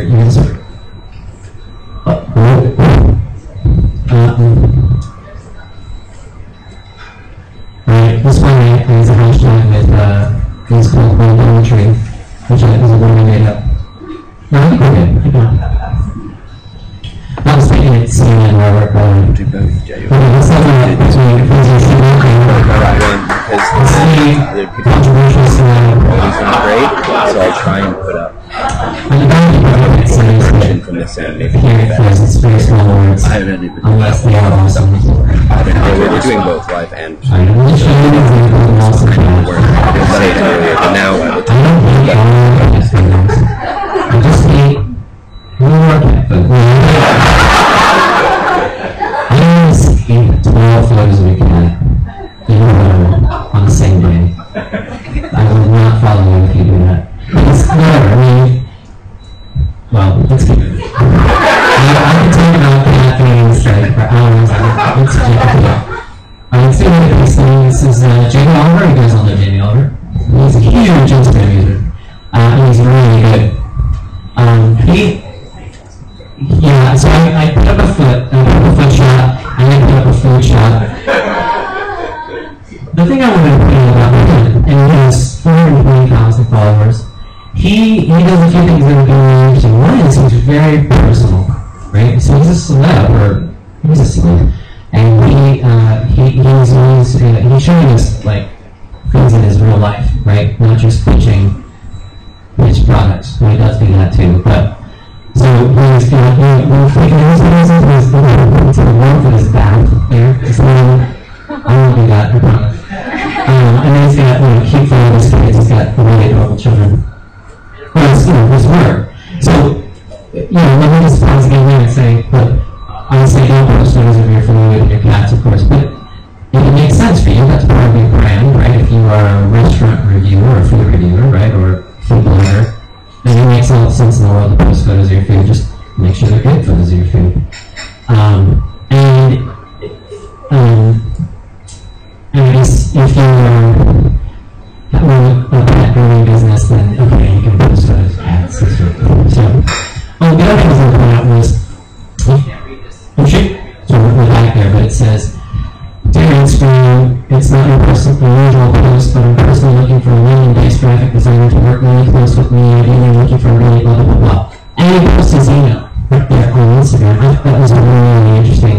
can sort of right, this one is a hashtag with things called poetry, which is a word I made up. No, I think we're good. Keep going. I was thinking at CNN where we're going. Because the controversial always been great, so I try and put up information from this end. Maybe it's very small words. I haven't even unless they are awesome. We're doing both live and I will show you the example of awesome work. I didn't say it earlier, but now I will. I don't hate all of these things. I just hate New York. I want to see 12 photos we can in a row on the same day. I will not follow you if you do that. It's whatever. I mean, well, let's keep it. I can talk about that things for hours. It's difficult. I would say that these things is Jamie Oliver. You guys all know Jamie Oliver. He's a huge Instagram user. And he's really good. Yeah, so I put up a foot shot, and I put up a food shot. The thing I wanted to point out about him, and he has 420,000 followers, he does a few things that are very interesting. One is he's very personal, right? So he's a celeb, or he's a celeb, and he's showing us like things in his real life, right? Not just pitch products. Well, he does do that too, but so he's got to the warmth of his back there. I won't do that, I promise. And then he's got cute photos of his kids. He's got really adorable children. Well, it's his work. So, let me just pause again here and say, look, I say don't post photos of your food and your cats, of course, but if it makes sense for you, that's part of your brand, right? If you are a restaurant reviewer or food reviewer, right, or food blogger, then it makes all the sense in the world to post photos of your food. Just make sure they're good photos of your food. And I guess if you are having a pet growing business, then okay, you can post photos of cats. So, the other thing I was going to point out was, you can't read this. Oh shit! So we're back there, but it says, dear Instagram, it's not your usual post, but I'm personally looking for a London-based graphic designer to work really close with me, ideally looking for a really blah, blah, blah, blah. And he posts his email right there on Instagram. I thought that was a really interesting,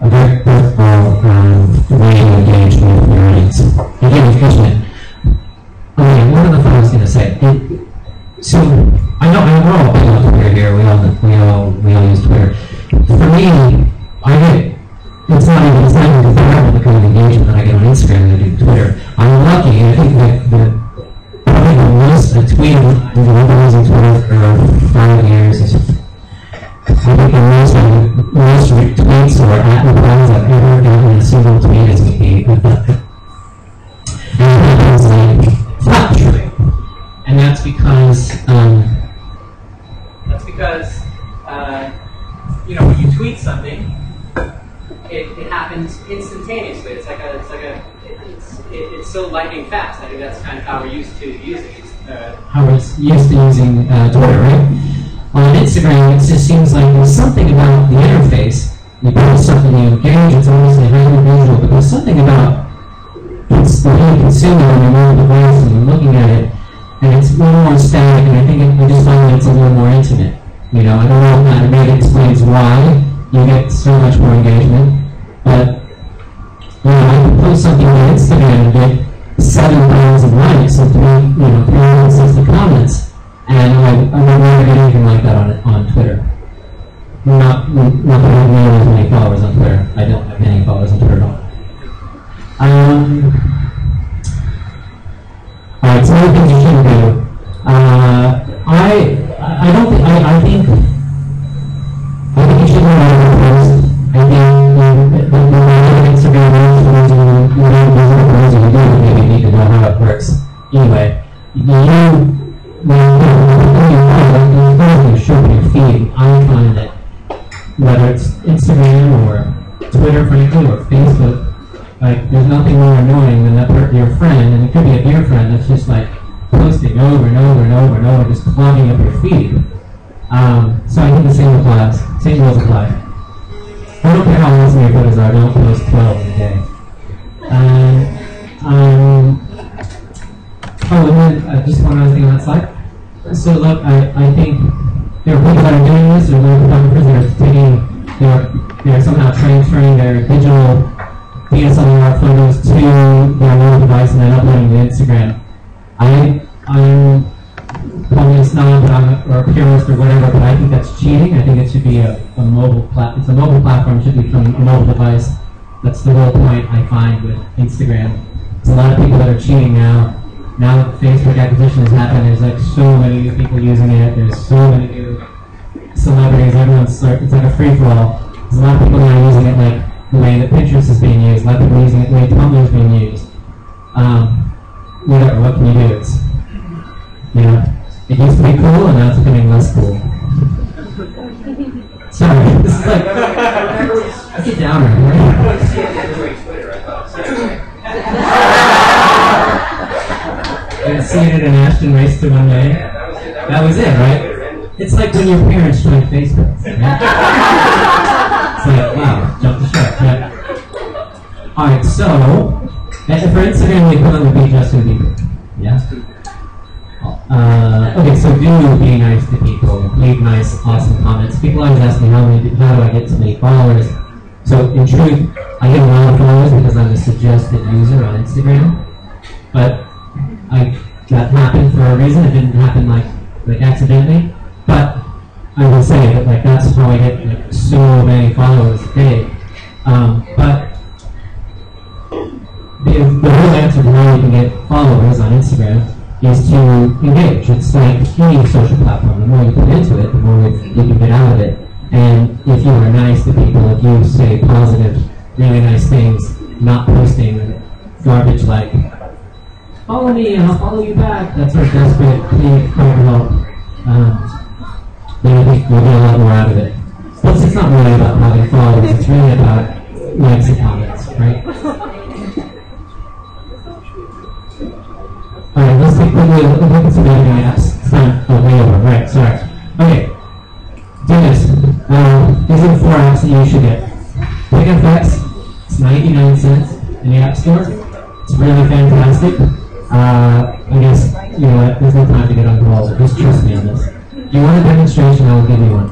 a very thoughtful way to engage with your audience. Again, efficient. Okay, what are the things I was going to say? So, I know we're all big on Twitter here. We all use Twitter. For me, I get it's not even comparable to the kind of engagement that I get on Instagram than I do Twitter. I'm lucky. I think that probably the most tweet I've been using Twitter for 5 years is I think the most retweets or at-replies I've ever gotten in a single tweet is me. And that is not true. And that's because when you tweet something, it happens instantaneously. It's so lightning fast. I think that's kind of how we're used to using it. How we're used to using Twitter, right? On Instagram, it just seems like there's something about the interface. You post something, you engage, it's obviously highly visual, but there's something about the way you consume it on your mobile device and you're looking at it, and it's a little more static, and I think I just find that it's a little more intimate. I don't know if that maybe explains why you get so much more engagement, but I can post something on Instagram and get 7,000 likes and 360 comments, and I would never get anything like that on Twitter. Not that I have as many followers on Twitter. I don't have any followers on Twitter at all. Alright, some other things you shouldn't do. I think you should know how to post. I think the Instagram you maybe need to know how it works. Anyway, when you show your feed, I find that whether it's Instagram or Twitter, frankly, or Facebook, there's nothing more annoying than your friend, and it could be a dear friend that's just posting over and over and over and over, just clogging up your feed. So I think the same applies. Same rules apply. I don't care how awesome your photos are, don't post 12 in a day. Oh, and then just one other thing on that slide. So look, I think there are people that are doing this, or there are photographers that are they're somehow transferring their digital DSLR photos to their mobile device and then uploading to Instagram. I'm probably a snob, or a purist or whatever, but I think that's cheating. I think it should be a mobile it's a mobile platform, it should be from a mobile device. That's the whole point I find with Instagram. There's a lot of people that are cheating now. Now that the Facebook acquisition has happened, there's like so many new people using it. There's so many new celebrities. It's like a free-for-all. There's a lot of people that are using it like the way that Pinterest is being used. A lot of people are using it the way Tumblr is being used. Whatever. What can you do? It's, it used to be cool, and now it's becoming less cool. Sorry, this is like that's a downer, right? CNN and Ashton raced to one day. That was it, right? It's like when your parents joined Facebook. Right? It's like, wow, jump the shark. Right? All right, so for Instagram, the equivalent would be Justin Bieber. Yeah. Okay, so do be nice to people. Leave nice, awesome comments. People always ask me how do I get so many followers. So in truth, I get a lot of followers because I'm a suggested user on Instagram. But that happened for a reason. It didn't happen like accidentally. But I will say that that's how I get so many followers a day. But the real answer to how you can get followers on Instagram is to engage. It's like any social platform. The more you put into it, the more you can get out of it. And if you are nice to people, if you say positive, really nice things, not posting garbage like, follow me and I'll follow you back, that sort of desperate plea for help, then I think we'll get a lot more out of it. Plus, it's not really about having followers, it's really about likes and comments, right? Alright, let's take a look at some editing apps. It's not way over, right, sorry. Okay, do this. These are the 4 apps that you should get. PicFX, it's 99 cents in the App Store. It's really fantastic. I guess, there's no time to get on calls, just trust me on this. If you want a demonstration, I will give you one.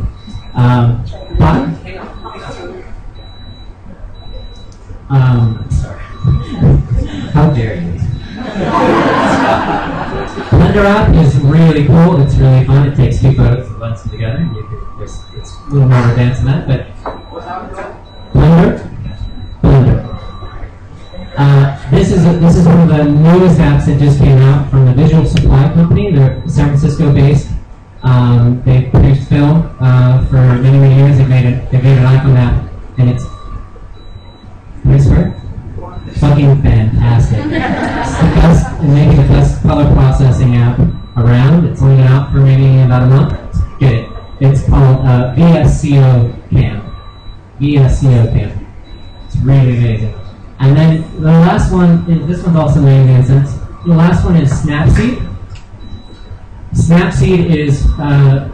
Sorry. How dare you? Blender app is really cool, it's really fun, it takes 2 photos and blends them together. It's a little more advanced than that, but Blender. This is one of the newest apps that just came out from the Visual Supply Company. They're San Francisco based. They've produced film for many, many years. They've made an iPhone app, and it's fucking fantastic. It's the best, maybe the best color processing app around. It's only been out for maybe about a month. Get it. It's called VSCO Cam. VSCO Cam. It's really amazing. And then the last one is, this one's also 99 cents. The last one is Snapseed. Snapseed is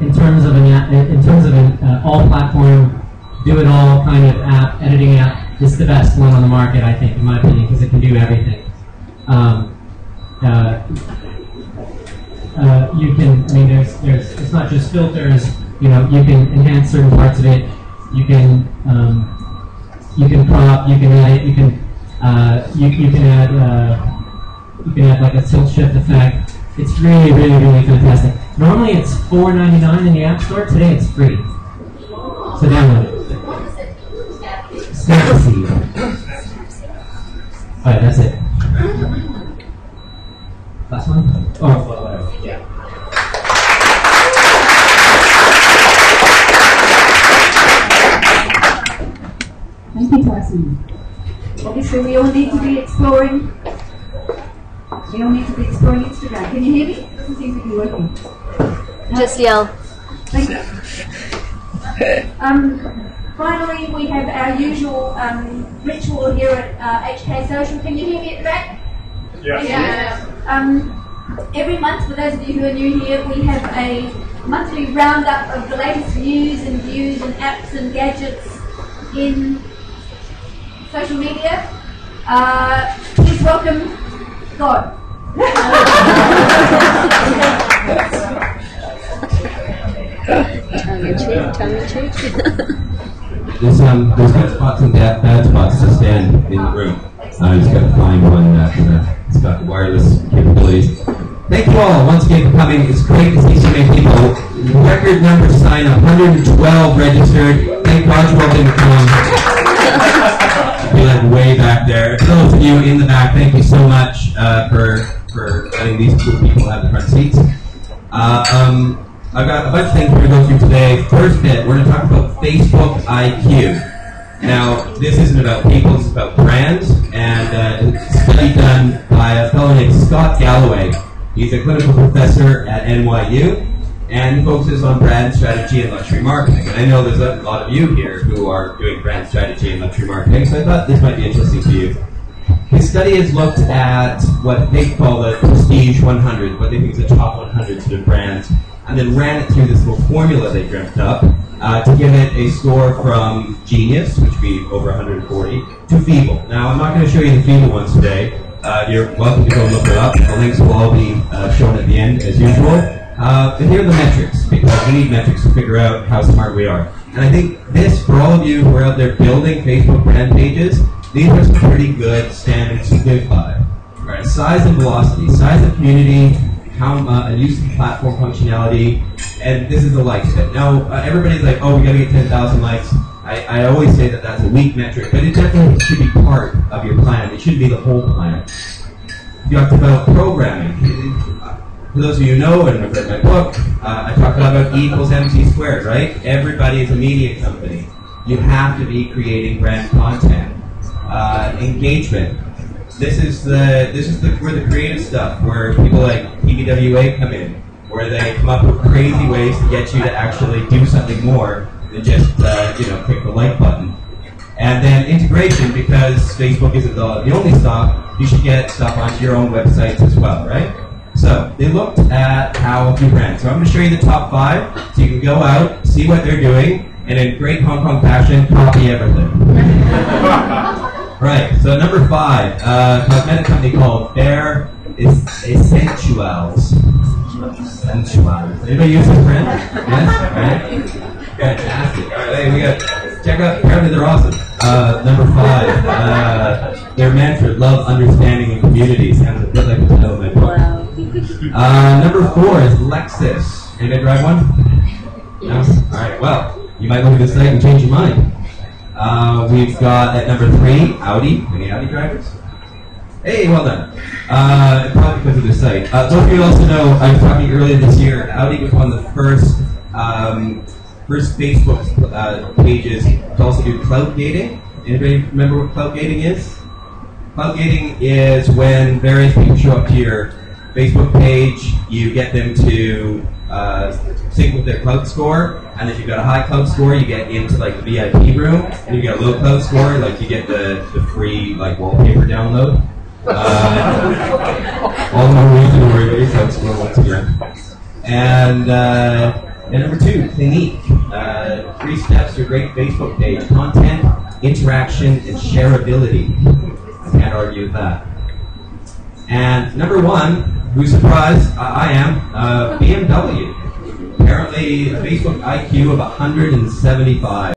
in terms of an all-platform, do-it-all kind of app, editing app. It's the best one on the market, I think, in my opinion, because it can do everything. You can, it's not just filters. You can enhance certain parts of it. You can crop. You can edit. You can add like a tilt shift effect. It's really, really, really fantastic. Normally it's $4.99 in the App Store. Today it's free. So download it. Snapseed. Alright, that's it. Last one? Oh, whatever. Yeah. Thank you, Tyson. Obviously, we all need to be exploring. We all need to be exploring Instagram. Can you hear me? Doesn't seem to be working. Just yell. Thank you. Finally, we have our usual ritual here at HKSocial. Can you hear me at the back? Yeah. Every month, for those of you who are new here, we have a monthly roundup of the latest news and views and apps and gadgets in social media. Please welcome God. Tongue in cheek. There's good spots and bad spots to stand in the room. You just got to find one that's got wireless capabilities. Thank you all once again for coming. It's great to see so many people. Record number sign up, 112 registered. Thank God you all didn't come. Be like way back there. Those of you in the back, thank you so much for letting these cool people have the front seats. I've got a bunch of things we're going to go through today. First bit, we're going to talk about Facebook IQ. Now, this isn't about people, it's about brands, and it's a study done by a fellow named Scott Galloway. He's a clinical professor at NYU, and he focuses on brand strategy and luxury marketing. And I know there's a lot of you here who are doing brand strategy and luxury marketing, so I thought this might be interesting to you. His study has looked at what they call the Prestige 100, what they think is the top 100 sort of brands, and then ran it through this little formula they dreamt up to give it a score from genius, which would be over 140, to feeble. Now, I'm not going to show you the feeble ones today. You're welcome to go and look it up. The links will all be shown at the end, as usual. But here are the metrics, because we need metrics to figure out how smart we are. And I think this, for all of you who are out there building Facebook brand pages, these are some pretty good standards to live by. Right? Size and velocity, size of community, and use of platform functionality, and this is the likes bit. Now, everybody's like, oh, we gotta get 10,000 likes. I always say that that's a weak metric, but it definitely should be part of your plan. It shouldn't be the whole plan. You have to develop programming. For those of you who know, and have read my book, I talk a lot about E equals MC squared, right? Everybody is a media company. You have to be creating brand content. Engagement. This is where the creative stuff, where people like PBWA come in, where they come up with crazy ways to get you to actually do something more than just click the like button. And then integration, because Facebook isn't the only stop, you should get stuff onto your own websites as well, right? So they looked at how a few brands. So I'm going to show you the top 5, so you can go out, see what they're doing, and in great Hong Kong fashion, copy everything. Right, so number 5, cosmetic company called Fair Essentials. Anybody use this brand? Yes? Right? Fantastic. All right, hey, we got, check out, apparently they're awesome. Number 5, their mantra, love, understanding, and community. Sounds a bit like the title of my book. Wow. Number 4 is Lexus. Anybody drive one? Yes. No? All right, well, you might look at this site and change your mind. We've got at number 3, Audi. Any Audi drivers? Hey, well done. Probably because of this site. Those of you who also know, I was talking earlier this year, Audi was one of the first Facebook pages to also do cloud gating. Anybody remember what cloud gating is? Cloud gating is when various people show up to your Facebook page, you get them to sync with their cloud score, and if you've got a high cloud score, you get into like the VIP room, and you get a low cloud score, like you get the free like wallpaper download. All the more reason to worry about your cloud score once again. And number 2, Clinique. 3 steps to a great Facebook page: content, interaction, and shareability. I can't argue with that. And number 1, who's surprised? I am. BMW. Apparently, a Facebook IQ of 175.